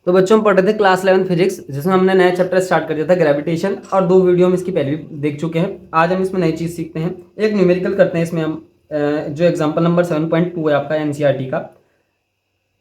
तो बच्चों हम पढ़ रहे थे क्लास 11 फिजिक्स, जिसमें हमने नया चैप्टर स्टार्ट कर दिया था ग्रेविटेशन, और 2 वीडियो हम इसकी पहले भी देख चुके हैं। आज हम इसमें नई चीज़ सीखते हैं, एक न्यूमेरिकल करते हैं इसमें हम। जो एग्जांपल नंबर 7.2 है आपका एनसीईआरटी का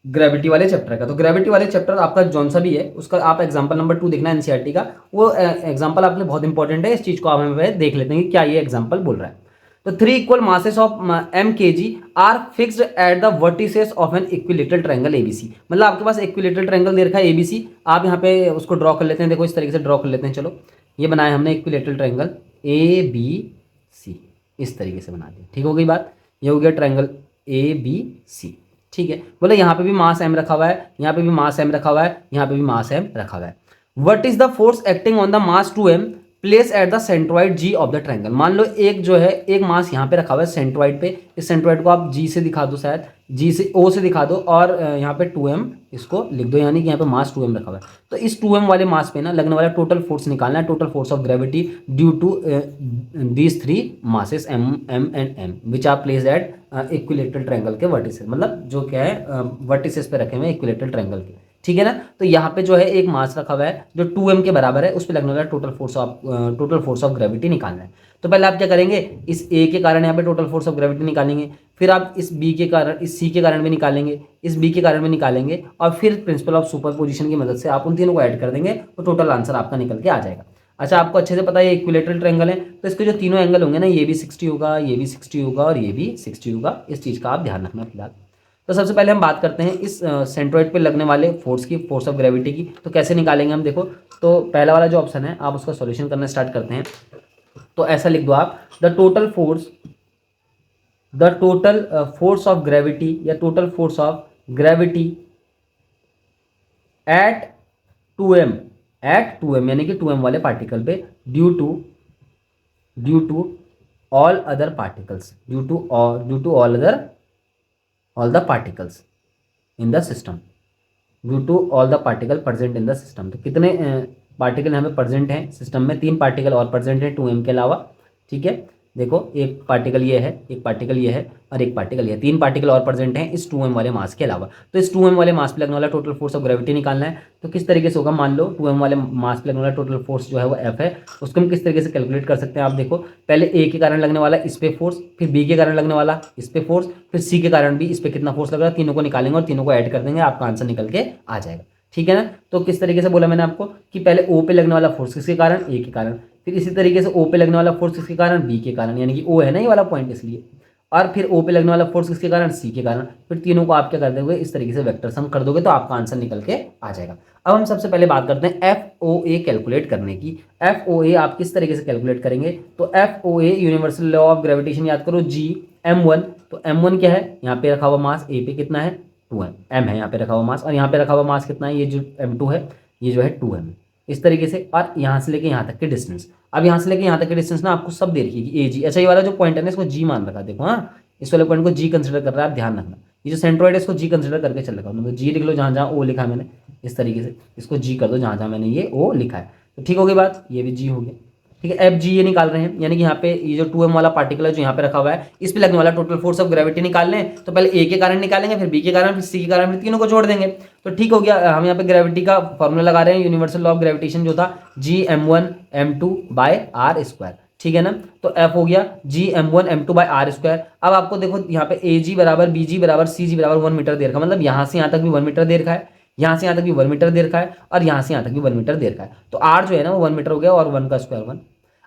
ग्रेविटी वाले चैप्टर का। तो ग्रेविटी वाले चैप्टर आपका जौन सा भी है उसका आप एग्जांपल नंबर 2 देखना एनसीईआरटी का। वो एग्जांपल आपके लिए बहुत इंपॉर्टेंट है, इस चीज़ को आप हमें देख लेते हैं कि क्या ये एग्जांपल बोल रहा है। तो 3 equal masses of m kg are fixed at the vertices of an equilateral triangle ABC. मतलब आपके पास इक्विलेटरल ट्रायंगल दे रखा है एबीसी, आप यहाँ पे उसको ड्रॉ कर लेते हैं। देखो इस तरीके से ड्रॉ कर लेते हैं। चलो ये बनाया हमने equilateral triangle A B C, इस तरीके से बना दिया। ठीक हो गई बात, ये हो गया ट्रायंगल ए बी सी। ठीक है, बोले यहाँ पे भी मास m रखा हुआ है, यहाँ पे भी मास m रखा हुआ है, यहाँ पे भी मास m रखा हुआ है। What is the force acting on the mass 2m place at the centroid G of the triangle. मान लो एक जो है एक मास यहाँ पे रखा हुआ है सेंट्रॉइड पे, इस सेंट्रॉइड को आप जी से दिखा दो, शायद जी से ओ से दिखा दो, और यहाँ पे 2m इसको लिख दो, यानी कि यहाँ पे मास 2m रखा हुआ है। तो इस 2m वाले मास पे ना लगने वाला टोटल फोर्स निकालना है, total force of gravity due to these 3 masses m m and m which are place at equilateral triangle के वर्टिसेस। मतलब जो क्या है वर्टिसेस पे रखे हुए इक्विलेटरल ट्रायंगल के। ठीक है ना। तो यहाँ पे जो है एक मास रखा हुआ है जो 2m के बराबर है, उस पर लगने वाला टोटल फोर्स ऑफ ग्रेविटी निकालना है। तो पहले आप क्या करेंगे, इस a के कारण यहाँ पे टोटल फोर्स ऑफ ग्रेविटी निकालेंगे, फिर आप इस b के कारण, इस c के कारण भी निकालेंगे, इस b के कारण भी निकालेंगे, और फिर प्रिंसिपल ऑफ सुपरपोजिशन की मदद से आप उन तीनों को ऐड कर देंगे, तो टोटल आंसर आपका निकल के आ जाएगा। अच्छा, आपको अच्छे से पता है ये इक्विलेटरल ट्रायंगल है, तो इसके जो तीनों एंगल होंगे ना, ये भी 60 होगा, ये भी 60 होगा, और ये भी 60 होगा। इस चीज़ का आप ध्यान रखना फिलहाल। तो सबसे पहले हम बात करते हैं इस सेंट्रॉइड पे लगने वाले फोर्स की, फोर्स ऑफ ग्रेविटी की। तो कैसे निकालेंगे हम, देखो तो पहला वाला जो ऑप्शन है आप उसका सॉल्यूशन करना स्टार्ट करते हैं। तो ऐसा लिख दो आप, the total force of gravity या total force of gravity at 2m, यानी कि 2m वाले पार्टिकल पे due to all other particles, due to all the particles in the system, due to all the particle present in the system. तो कितने particle यहाँ पे present हैं system में, 3 पार्टिकल और प्रेजेंट हैं 2m के अलावा। ठीक है, देखो एक पार्टिकल ये है, एक पार्टिकल ये है, और एक पार्टिकल ये है, 3 पार्टिकल और प्रेजेंट हैं इस 2m वाले मास के अलावा। तो इस 2m वाले मास पे लगने वाला टोटल फोर्स ऑफ ग्रेविटी निकालना है। तो किस तरीके से होगा, मान लो 2m वाले मास पे लगने वाला टोटल फोर्स जो है वो F है, उसको हम किस तरीके से कैलकुलेट कर सकते हैं। आप देखो, पहले A के कारण लगने वाला इस पे फोर्स, फिर B के कारण लगने वाला इस पे फोर्स, फिर C के कारण भी इस पे कितना फोर्स लग रहा है, तीनों को निकालेंगे और तीनों को ऐड कर देंगे, आपका आंसर निकल के आ जाएगा। ठीक है ना। तो किस तरीके से बोला मैंने आपको कि पहले O पे लगने वाला फोर्स किसके कारण, A के कारण, फिर इसी तरीके से O पे लगने वाला फोर्स किसके कारण, B के कारण, यानी कि O है ना ये वाला पॉइंट इसलिए, और फिर O पे लगने वाला फोर्स किसके कारण, C के कारण, फिर तीनों को आप क्या कर दोगे, इस तरीके से वेक्टर सम कर दोगे तो आपका आंसर निकल के आ जाएगा। अब हम सबसे पहले बात करते हैं FOA कैलकुलेट करने की। FOA आप किस तरीके से कैलकुलेट करेंगे, तो FOA universal law of gravitation याद करो, Gm1। तो m1 क्या है, यहाँ पे रखा हुआ मास A पे कितना है 2m, m है यहाँ पे रखा हुआ मास, और यहाँ पे रखा हुआ मास कितना है, ये जो m2 है ये जो है 2m इस तरीके से, और यहाँ से लेके यहाँ तक के डिस्टेंस। अब यहाँ से लेके यहाँ तक के डिस्टेंस ना आपको सब दे रखी है AG। अच्छा, ये वाला जो पॉइंट है ना इसको G मान रखा, देखो हाँ, इस वाले पॉइंट को G कंसिडर कर रहा है, आप ध्यान रखना। ये जो सेंट्रॉइड है इसको G कंसिडर करके चल रखा है, तो G लिख लो जहाँ जहाँ O लिखा है मैंने, इस तरीके से इसको G कर दो जहाँ जहाँ मैंने ये O लिखा है। तो ठीक हो गई बात, ये भी G हो गया। ठीक है, FG ये निकाल रहे हैं, यानी कि यहाँ पे ये जो 2m वाला पार्टिकल है जो यहाँ पे रखा हुआ है, इस पे लगने वाला टोटल फोर्स ऑफ ग्रेविटी निकालने हैं। तो पहले A के कारण निकालेंगे, फिर B के कारण, फिर C के कारण, फिर तीनों को जोड़ देंगे। तो ठीक हो गया। हम यहाँ पे ग्रेविटी का फॉर्मूला लगा रहे हैं, यूनिवर्सल लॉ ऑफ ग्रेविटेशन जो था Gm1 m2 bye r square. ठीक है ना। तो F हो गया Gm1 m2 bye r square. अब आपको देखो यहाँ पे AG बराबर BG बराबर CG बराबर 1 मीटर दे रखा है, मतलब यहाँ से यहाँ तक भी 1 मीटर दे रखा है, यहाँ से यहाँ तक भी 1 मीटर दे रखा है, और यहाँ से यहाँ तक भी 1 मीटर दे रखा है। तो r जो है ना वो 1 मीटर हो गया, और 1 का स्क्वायर 1।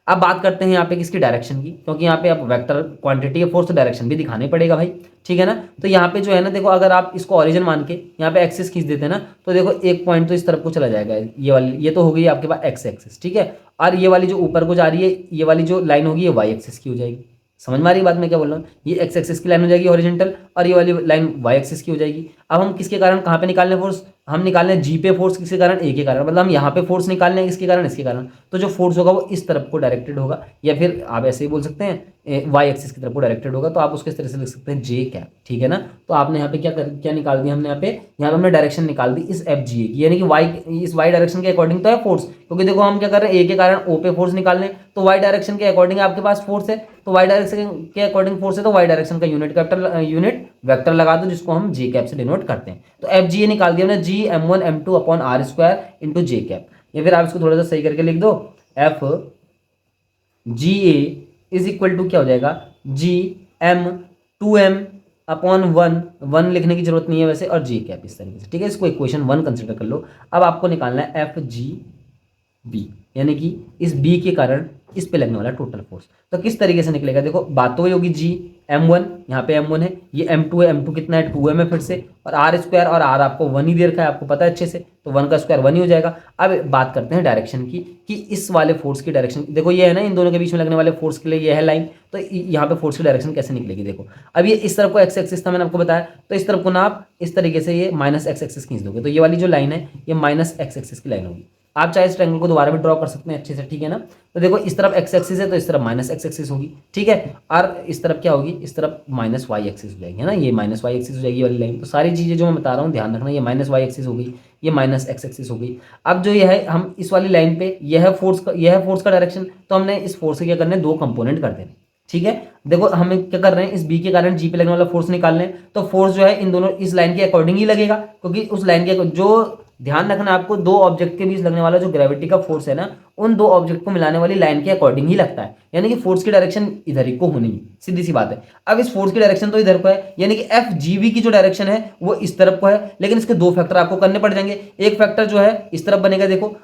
अब बात करते हैं यहाँ पे किसकी डायरेक्शन की, क्योंकि यहाँ पे आप वेक्टर क्वांटिटी है फोर्स, तो डायरेक्शन भी दिखाना ही पड़ेगा भाई। ठीक है ना। तो यहाँ पे जो है ना, देखो अगर आप इसको ओरिजिन मान के यहाँ पे एक्सिस खींच देते हैं ना, तो देखो एक पॉइंट तो इस तरफ को चला जाएगा, ये वाली, ये तो हो गई आपके पास एक्स एक्सिस। ठीक है, और ये वाली जो ऊपर को जा रही है, ये वाली जो लाइन होगी ये वाई एक्सिस की हो जाएगी। समझ में आ रही बात मैं क्या बोल रहा हूँ, ये एक्स एक्सिस की लाइन हो जाएगी हॉरिजॉन्टल, और ये वाली लाइन वाई एक्सिस की हो जाएगी। अब हम किसके कारण कहाँ पे निकालने फोर्स, हम निकालने जी पे फोर्स किसके कारण, ए के कारण, मतलब हम यहाँ पे फोर्स निकालने किसके कारण, इसके कारण। तो जो फोर्स होगा वो इस तरफ को डायरेक्टेड होगा, या फिर आप ऐसे ही बोल सकते हैं वाई एक्सिस की तरफ को डायरेक्टेड होगा, तो आप उसके इस तरह से लिख सकते हैं जे कैप, ठीक है ना। तो आपने यहाँ पे क्या निकाल दिया हमने यहाँ पे हमने डायरेक्शन निकाल दी इस एफ जी ए की, यानी कि वाई, इस वाई डायरेक्शन के अकॉर्डिंग तो है फोर्स, क्योंकि देखो हम क्या कर रहे हैं, ए के कारण ओ पे फोर्स निकाल लें, तो वाई डायरेक्शन के अकॉर्डिंग आपके पास फोर्स है, तो वाई डायरेक्शन के अकॉर्डिंग फोर्स है, तो वाई डायरेक्शन का यूनिट वेक्टर लगा दो, जिसको हम जे कैप से डिनोट करते हैं। तो एफ जी ए निकाल दिया हमने, G M1 M2 upon r square into j cap, या फिर आप इसको थोड़ा सा सही करके लिख दो, F G A is equal to क्या हो जाएगा, जी एम 2m अपॉन 1 लिखने की जरूरत नहीं है वैसे, और जी कैप इस तरीके से, ठीक है। इसको इक्वेशन 1 कंसिडर कर लो। अब आपको निकालना है एफ जी बी, यानी कि इस बी के कारण इस पे लगने वाला टोटल फोर्स। तो किस तरीके से निकलेगा, देखो बात तो वही होगी, जी M1, यहाँ पे M1 है, ये M2 है, M2 कितना है 2m है फिर से, और आर स्क्वायर, और आर आपको 1 ही दे रखा है, आपको पता है अच्छे से, तो 1 का स्क्वायर 1 ही हो जाएगा। अब बात करते हैं डायरेक्शन की, कि इस वाले फोर्स की डायरेक्शन, देखो ये है ना इन दोनों के बीच में लगने वाले फोर्स के लिए ये है लाइन, तो यहाँ पे फोर्स की डायरेक्शन कैसे निकलेगी, देखो अब ये इस तरफ को एक्स एक्सिस था मैंने आपको बताया, तो इस तरफ को ना आप इस तरीके से ये माइनस एक्स एक्सिस खींच दोगे, तो ये वाली जो लाइन है ये माइनस एक्स एक्सिस की लाइन होगी। आप चाहे इस ट्रायंगल को दोबारा भी ड्रॉ कर सकते हैं अच्छे से, ठीक है ना। तो देखो इस तरफ एक्स एक्सिस है, तो इस तरफ माइनस एक्स एक्सिस होगी, ठीक है, और इस तरफ क्या होगी, इस तरफ माइनस वाई एक्सिस हो जाएगी, है ना, ये माइनस वाई एक्सिस हो जाएगी वाली लाइन। तो सारी चीज़ें जो मैं बता रहा हूँ ध्यान रखना, ये माइनस वाई एक्सिस हो गई, ये माइनस एक्स एक्सिस हो गई। अब जो यह है, हम इस वाली लाइन पे यह है फोर्स का डायरेक्शन, तो हमने इस फोर्स के क्या करने, दो कंपोनेंट कर देने, ठीक है। देखो हमें क्या कर रहे हैं, इस बी के कारण जी पे लगने वाला फोर्स निकाल रहे हैं, तो फोर्स जो है इन दोनों इस लाइन के अकॉर्डिंग ही लगेगा, क्योंकि उस लाइन के जो, ध्यान रखना आपको, दो ऑब्जेक्ट के बीच लगने वाला जो ग्रेविटी का फोर्स है ना, उन दो ऑब्जेक्ट को मिलाने वाली लाइन के अकॉर्डिंग ही लगता है, यानी कि फोर्स की डायरेक्शन इधर ही को होनी है, सीधी सी बात है। अब इस फोर्स की डायरेक्शन तो इधर को है, यानी कि एफ जी बी की जो डायरेक्शन है वो इस तरफ को है, लेकिन इसके दो फैक्टर आपको करने पड़ जाएंगे। एक फैक्टर जो है इस तरफ बनेगा, देखो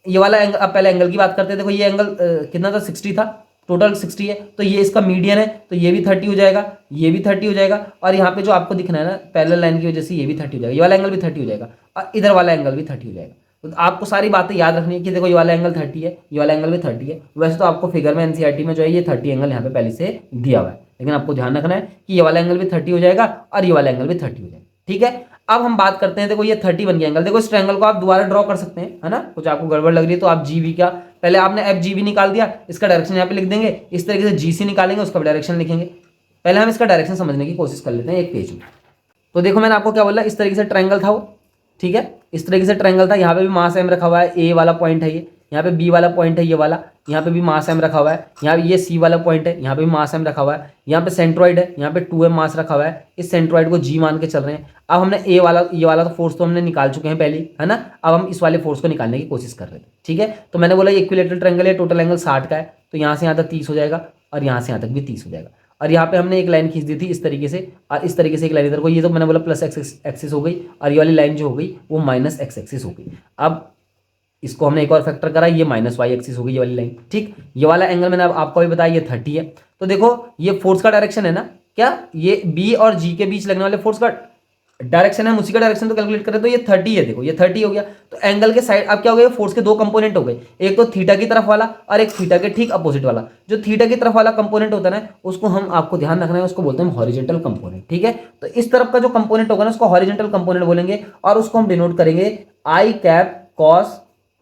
ये वाला एंगल, अब पहले एंगल की बात करते हैं, देखो ये एंगल कितना था, 60 था, टोटल 60 है, तो ये इसका मीडियन है, तो ये भी 30 हो जाएगा, ये भी 30 हो जाएगा, और यहाँ पे जो आपको दिखना है ना पैरेलल लाइन की वजह से ये भी 30 हो जाएगा, ये वाला एंगल भी 30 हो जाएगा, और इधर वाला एंगल भी 30 हो जाएगा। तो आपको सारी बातें याद रखनी है कि देखो ये वाला एंगल 30 है, ये वाला एंगल भी 30 है। वैसे तो आपको फिगर में एनसीईआरटी में जो है ये 30 एंगल यहाँ पे पहले से दिया हुआ है, लेकिन आपको ध्यान रखना है कि ये वाला एंगल भी 30 हो जाएगा और ये वाला एंगल भी 30 हो जाएगा, ठीक है। अब हम बात करते हैं, देखो ये 30 बन गया एंगल, देखो इस ट्रायंगल को आप दोबारा ड्रॉ कर सकते हैं, है ना, कुछ आपको गड़बड़ लग रही है तो आप जी वी का, पहले आपने एफ जी बी निकाल दिया, इसका डायरेक्शन यहाँ पे लिख देंगे, इस तरीके से जी सी निकालेंगे, उसका डायरेक्शन लिखेंगे। पहले हम इसका डायरेक्शन समझने की कोशिश कर लेते हैं एक पेज में। तो देखो मैंने आपको क्या बोला, इस तरीके से ट्रायंगल था वो, ठीक है, इस तरीके से ट्रायंगल था, यहाँ पे भी मास एम रखा हुआ है, ए वाला पॉइंट है ये, यहाँ पे बी वाला पॉइंट है ये वाला, यहाँ पे भी मास एम रखा हुआ है, यहाँ पे ये सी वाला पॉइंट है, यहाँ पे भी मास एम रखा हुआ है, यहाँ पे सेंट्रॉइड है, यहाँ पे 2m मास रखा हुआ है, इस सेंट्रॉइड को जी मान के चल रहे हैं। अब हमने ए वाला, ये वाला तो फोर्स तो हमने निकाल चुके हैं पहले, है ना, अब हम इस वाले फोर्स को निकालने की कोशिश कर रहे थे, ठीक है। तो मैंने बोला इक्विलेटरल ट्रायंगल है, टोटल एंगल 60 का है, तो यहाँ से यहाँ तक 30 हो जाएगा, और यहाँ से यहाँ तक भी 30 हो जाएगा, और यहाँ पे हमने एक लाइन खींच दी थी इस तरीके से, और इस तरीके से एक लाइन इधर को, ये तो मैंने बोला प्लस एक्स एक्सिस हो गई, और ये वाली लाइन जो हो गई वो माइनस एक्स एक्सिस हो गई। अब इसको हमने एक और फैक्टर करा, ये माइनस वाई एक्सिस हो गई ये वाली लाइन, ठीक। ये वाला एंगल मैंने आपको भी बताया ये 30 है। तो देखो ये फोर्स का डायरेक्शन है ना, क्या ये बी और जी के बीच लगने वाले फोर्स का डायरेक्शन है, हम उसी का डायरेक्शन तो कैलकुलेट करें, तो ये 30 है, देखो ये 30 हो गया। तो एंगल के साइड अब क्या हो गया, फोर्स के दो कंपोनेंट हो गए, एक तो थीटा की तरफ वाला और एक थीटा के ठीक अपोजिट वाला। जो थीटा की तरफ वाला कंपोनेंट होता है ना, उसको हम, आपको ध्यान रखना है, उसको बोलते हैं हॉरिजॉन्टल कंपोनेंट, ठीक है। तो इस तरफ का जो कंपोनेंट होगा ना उसको हॉरिजॉन्टल कंपोनेंट बोलेंगे, और उसको हम डिनोट करेंगे आई कैप कॉस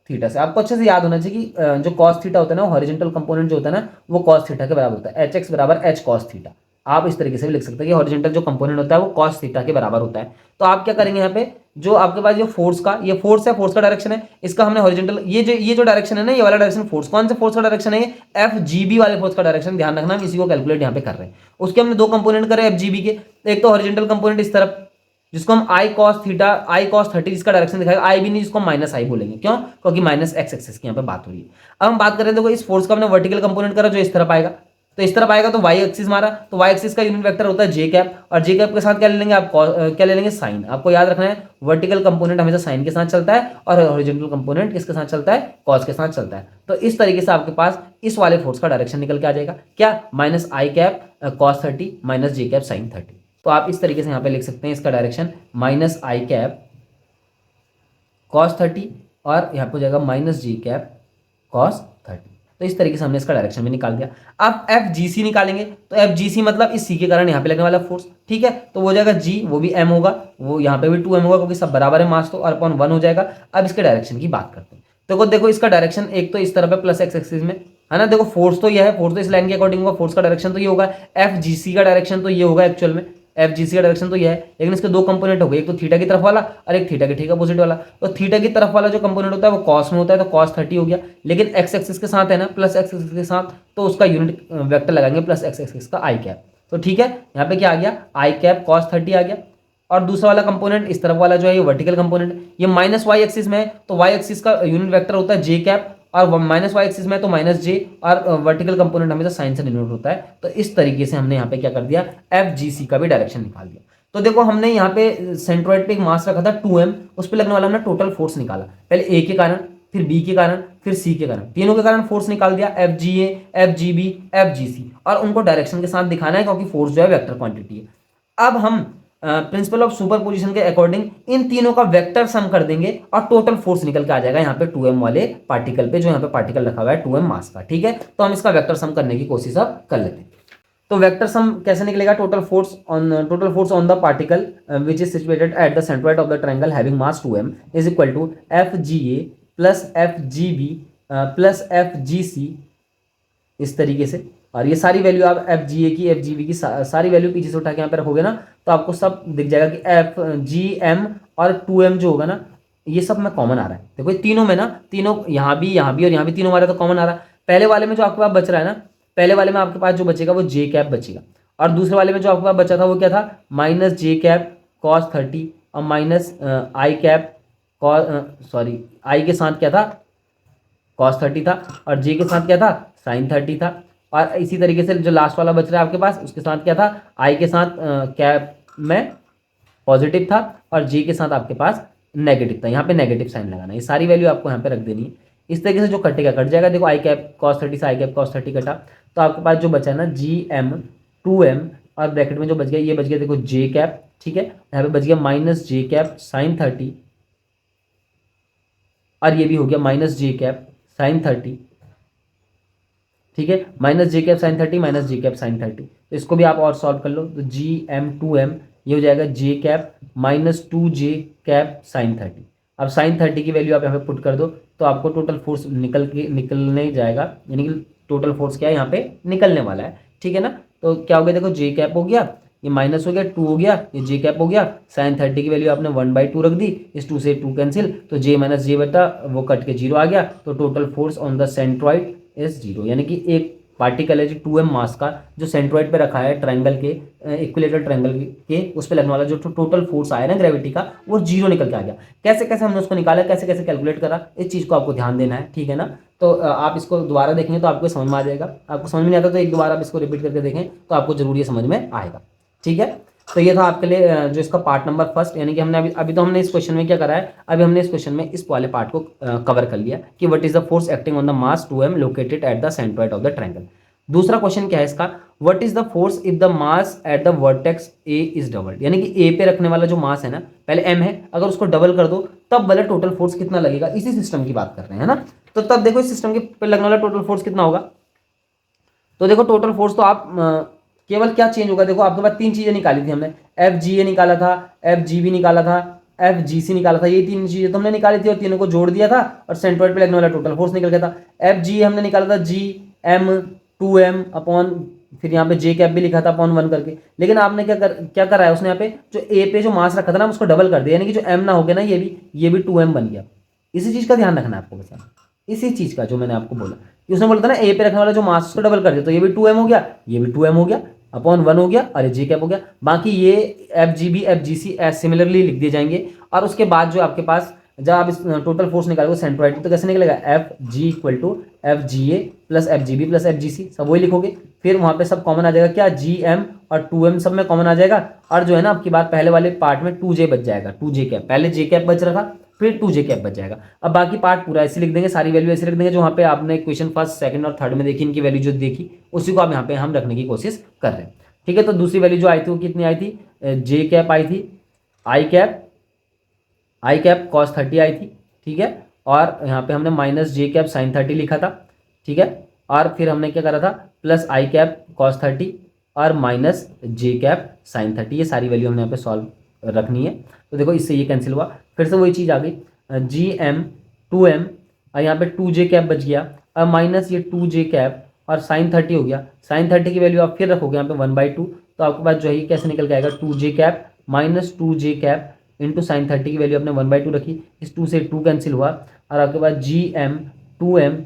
थीटा से। आपको अच्छे से याद होना चाहिए कि जो कॉस थीटा होता है ना, हॉरिजॉन्टल कंपोनेंट जो होता है ना, वो कॉस थीटा के बराबर होता है, एच एक्स बराबर एच कॉस थीटा। आप इस तरीके से भी लिख सकते हैं कि हॉरिजॉन्टल जो कंपोनेंट होता है वो कॉस थीटा के बराबर होता है। तो आप क्या करेंगे, यहाँ पे जो आपके पास जो फोर्स का, ये फोर्स है, फोर्स का डायरेक्शन है, इसका हमने हॉरिजॉन्टल, ये जो डायरेक्शन है ना, ये वाला डायरेक्शन फोर्स, कौन से फोर्स का डायरेक्शन है, ये एफ जी बी वाले फोर्स का डायरेक्शन, ध्यान रखना, हम इसी को कैलकुलेट यहाँ पे कर रहे हैं। उसके हमने दो कंपोनेंट करे एफ जी बी के, एक तो हॉरिजॉन्टल कंपोनेंट इस तरफ, जिसको हम I cos theta, I cos 30 इसका डायरेक्शन दिखाएगा, आई भी नहीं, जिसको हम माइनस आई बोलेंगे, क्यों, क्योंकि माइनस एक्स एक्सिस की यहाँ पे बात हो रही है। अब हम बात करें, देखो इस फोर्स का हमने वर्टिकल कंपोनेंट करा जो इस तरफ आएगा, तो इस तरफ आएगा तो वाई एक्सिस मारा, तो वाई एक्सिस का यूनिट वेक्टर होता है जे कैप, और जे कैप के साथ क्या ले लेंगे आप, क्या ले लेंगे, साइन। आपको याद रखना है वर्टिकल कंपोनेंट हमेशा साइन के साथ चलता है, और हॉरिजॉन्टल कंपोनेंट किसके साथ चलता है, कॉस के साथ चलता है। तो इस तरीके से आपके पास इस वाले फोर्स का डायरेक्शन निकल के आ जाएगा, क्या, माइनस आई कैप कॉस 30 माइनस जे कैप साइन 30। तो आप इस तरीके से यहाँ पे लिख सकते हैं इसका डायरेक्शन माइनस आई कैप कॉस 30, और यहाँ पे हो जाएगा माइनस जी कैप कॉस 30। तो इस तरीके से हमने इसका डायरेक्शन भी निकाल दिया। अब एफ जी सी निकालेंगे, तो एफ जी सी मतलब इस सी के कारण यहाँ पे लगने वाला फोर्स, ठीक है। तो वो हो जाएगा जी, वो भी एम होगा, वो यहाँ पे भी 2m होगा, क्योंकि सब बराबर है मास, तो और अपॉन 1 हो जाएगा। अब इसके डायरेक्शन की बात करते हैं, तो देखो इसका डायरेक्शन एक तो इस तरफ है प्लस एक्स एक्सिस में, है ना। देखो फोर्स तो ये है, फोर्स तो इस लाइन के अकॉर्डिंग होगा, फोर्स का डायरेक्शन तो ये होगा, एफ जी सी का डायरेक्शन तो ये होगा एक्चुअल में, एफ जी सी का डायरेक्शन तो ये है, लेकिन इसके दो कंपोनेंट हो गए, एक तो थीटा की तरफ वाला और एक थीटा के ठीक अपोजिट वाला। तो थीटा की तरफ वाला जो कंपोनेंट होता है वो कॉस में होता है, तो कॉस 30 हो गया, लेकिन एक्स एक्सिस के साथ है ना, प्लस एक्स एक्सिस के साथ, तो उसका यूनिट वेक्टर लगाएंगे प्लस एक्स एक्सिस का आई कैप। तो ठीक है, यहाँ पे क्या आ गया, आई कैप कॉस 30 आ गया। और दूसरा वाला कंपोनेंट इस तरफ वाला जो है ये वर्टिकल कंपोनेंट, ये माइनस वाई एक्सिस में है, तो वाई एक्सिस का यूनिट वेक्टर होता है जे कैप, और माइनस वाई एक्सिस में तो माइनस जे, और वर्टिकल कंपोनेंट हमेशा साइन से डिनोट होता है। तो इस तरीके से हमने यहाँ पे क्या कर दिया, एफ जी सी का भी डायरेक्शन निकाल दिया। तो देखो हमने यहाँ पे सेंट्रोइड पे एक मास रखा था 2m, उस पर लगने वाला हमने टोटल फोर्स निकाला, पहले ए के कारण, फिर बी के कारण, फिर सी के कारण, तीनों के कारण फोर्स निकाल दिया, F G A, F G B, F G C, और उनको डायरेक्शन के साथ दिखाना है क्योंकि फोर्स जो है वेक्टर क्वांटिटी है। अब हम प्रिंसिपल ऑफ सुपरपोजिशन के अकॉर्डिंग इन तीनों का वेक्टर सम कर देंगे और टोटल फोर्स निकल के आ जाएगा यहाँ पे 2m वाले पार्टिकल पे, जो यहाँ पे पार्टिकल रखा हुआ है 2m मास का। ठीक है, तो हम इसका वेक्टर सम करने की कोशिश अब कर लेते हैं। तो वेक्टर सम कैसे निकलेगा, total force on the particle which is situated at the centroid of the triangle having mass 2m is equal to F G A plus F G B plus F G C, इस तरीके से। और ये सारी value आप F G ए की, F G B की सारी वैल्यू पीछे से उठा के यहाँ पे रखोगे ना, तो आपको सब दिख जाएगा कि एफ जी एम और 2m जो होगा ना, ये सब में कॉमन आ रहा है। देखो ये तीनों में ना, तीनों यहाँ भी और यहाँ भी तीनों हमारे तो कॉमन आ रहा है। पहले वाले में जो आपके पास बच रहा है ना, पहले वाले में आपके पास जो बचेगा वो जे कैप बचेगा, और दूसरे वाले में जो आपके पास बचा था वो क्या था, माइनस जे कैप कॉस 30 और minus I cap sorry I के साथ क्या था, कॉस 30 था, और जे के साथ क्या था, साइन 30 था। और इसी तरीके से जो लास्ट वाला बच रहा है आपके पास, उसके साथ क्या था, आई के साथ कैप में पॉजिटिव था, और जे के साथ आपके पास नेगेटिव था। यहाँ पे नेगेटिव साइन लगाना, ये सारी वैल्यू आपको यहाँ पे रख देनी है। इस तरीके से जो कटेगा कट जाएगा। देखो आई कैप कॉस 30 से आई कैप कॉस 30 कटा, तो आपके पास जो बचा है ना जी एम 2m, और ब्रैकेट में जो बच गया ये बच गया देखो जे कैप। ठीक है, यहाँ पे बच गया माइनस जे कैप साइन 30, और ये भी हो गया माइनस जे कैप साइन 30। ठीक है, माइनस जे कैप साइन 30 माइनस जे कैप साइन 30, तो इसको भी आप और सॉल्व कर लो, तो जी एम 2m ये हो जाएगा J cap minus 2j cap sine 30। अब साइन 30 की वैल्यू आप यहाँ पे पुट कर दो, तो आपको टोटल फोर्स निकलने जाएगा, यानी कि टोटल फोर्स क्या है यहाँ पे निकलने वाला है। ठीक है ना, तो क्या हो गया, देखो जे कैप हो गया, ये माइनस हो गया, 2 हो गया, ये जे कैप हो गया, साइन 30 की वैल्यू आपने 1/2 रख दी, इस 2 से 2 कैंसिल, तो जे माइनस जे बटा वो कट के 0 आ गया। तो total force on the centroid is 0, यानी कि एक पार्टिकल है जो 2m मास का, जो सेंट्रॉइड पे रखा है ट्रायंगल के, इक्विलेटरल ट्रायंगल के, उस पर लगने वाला जो टोटल फोर्स आया ना ग्रेविटी का, वो 0 निकल के आ गया। कैसे कैसे हमने उसको निकाला, कैसे कैसे कैलकुलेट करा, इस चीज़ को आपको ध्यान देना है। ठीक है ना, तो आप इसको दोबारा देखेंगे तो आपको समझ में आ जाएगा। आपको समझ में नहीं आता तो एक दो बार आप इसको रिपीट करके देखें तो आपको जरूर ये समझ में आएगा। ठीक है, तो ये था आपके लिए जो इसका पार्ट नंबर फर्स्ट, यानी कि हमने अभी तो हमने इस क्वेश्चन में क्या करा है, अभी हमने इस क्वेश्चन में इस वाले पार्ट को कवर कर लिया कि what is the force acting on the mass 2m located at the centroid of the triangle. दूसरा क्वेश्चन क्या है इसका, what is the force if the mass at the vertex A is doubled, यानी कि ए पे रखने वाला जो मास है ना, पहले m है, अगर उसको डबल कर दो तब वाला टोटल फोर्स कितना लगेगा। इसी सिस्टम की बात कर रहे हैं ना, तो तब देखो इस सिस्टम के पे लगने वाला टोटल फोर्स कितना होगा। तो देखो टोटल फोर्स तो आप केवल क्या चेंज होगा, देखो आपके पास तीन चीजें निकाली थी हमने, एफ जी ए निकाला था, एफ जी बी निकाला था, एफ जी सी निकाला था, ये तीन चीजें तो हमने निकाली थी और तीनों को जोड़ दिया था और सेंट्रॉइड पे लगने वाला टोटल फोर्स निकल गया था। एफ जी हमने निकाला था जी एम 2m अपॉन, फिर यहाँ पे जे कैप भी लिखा था अपॉन 1 करके, लेकिन आपने क्या करा है उसने यहाँ पे जो ए पे जो मास रखा था ना उसको डबल कर दिया, यानी कि जो m ना हो गया ना ये भी 2m बन गया। इसी चीज का ध्यान रखना है आपको बच्चा, इसी चीज का जो मैंने आपको बोला कि उसने बोला था ना ए पे रखने वाला जो मास उसको डबल कर दिया, तो ये भी 2m हो गया, ये भी 2m हो गया अपॉन 1 हो गया, और ये जे कैप हो गया। बाकी ये F G B F G C similarly लिख दिए जाएंगे। और उसके बाद जो आपके पास जब आप इस टोटल फोर्स निकालोगे सेंट्रॉइड तो कैसे निकलेगा, F G equal to F G A plus F G B plus F G C, सब वही लिखोगे। फिर वहां पे सब कॉमन आ जाएगा, क्या जी एम और 2m सब में कॉमन आ जाएगा। और जो है ना आपकी बात पहले वाले पार्ट में 2j बच जाएगा, 2j कैप, पहले जे कैप बच रहा था फिर 2j कैप बच जाएगा। अब बाकी पार्ट पूरा ऐसे लिख देंगे, सारी वैल्यू ऐसे लिख देंगे जो वहाँ पे आपने क्वेश्चन फर्स्ट सेकंड और थर्ड में देखी, इनकी वैल्यू जो देखी उसी को आप यहाँ पे हम रखने की कोशिश कर रहे हैं। ठीक है, तो दूसरी वैल्यू जो आई थी वो कितनी आई थी, जे कैप आई थी, आई कैप कॉस 30 आई थी। ठीक है, और यहाँ पे हमने माइनस जे कैप साइन 30 लिखा था। ठीक है, और फिर हमने क्या करा था, प्लस आई कैप कॉस 30 और माइनस जे कैप साइन 30, ये सारी वैल्यू हमने यहाँ पे सॉल्व रखनी है। तो देखो इससे ये कैंसिल हुआ, फिर से वही चीज़ आ गई, जी एम 2m और यहाँ पे 2j कैप बच गया। अब माइनस ये 2j कैप और sin 30 हो गया। sin 30 की वैल्यू आप फिर रखोगे यहाँ पे 1/2, तो आपके पास जो है कैसे निकल के आएगा 2j cap minus 2j cap into sin 30 की वैल्यू आपने 1/2 रखी, इस 2 से 2 कैंसिल हुआ और आपके पास GM 2M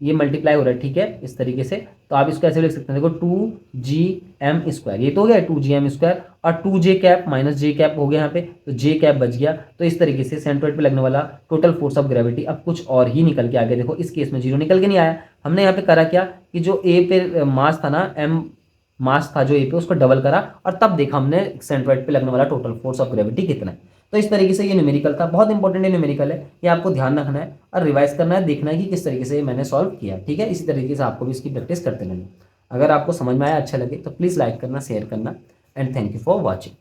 ये मल्टीप्लाई हो रहा है, ठीक है, इस तरीके से। तो आप इसको ऐसे लिख सकते हैं, देखो 2GM², ये तो हो गया 2GM² और 2j cap minus j cap हो गया यहाँ पे, तो j कैप बच गया। तो इस तरीके से सेंट्रोइड पे लगने वाला टोटल फोर्स ऑफ ग्रेविटी अब कुछ और ही निकल के आ गया। देखो इस केस में 0 निकल के नहीं आया, हमने यहाँ पे करा क्या कि जो ए पे मास था ना, M मास था जो ए पे, उसको डबल करा और तब देखा हमने सेंट्रोइड पे लगने वाला टोटल फोर्स ऑफ ग्रेविटी कितना है। तो इस तरीके से ये न्यूमेरिकल था, बहुत इंपॉर्टेंट है न्यूमेरिकल है, ये आपको ध्यान रखना है और रिवाइज करना है, देखना है कि किस तरीके से मैंने सॉल्व किया, ठीक है। इसी तरीके से आपको भी इसकी प्रैक्टिस करते रहना। अगर आपको समझ में आया, अच्छा लगे तो प्लीज़ लाइक करना, शेयर करना and thank you for watching.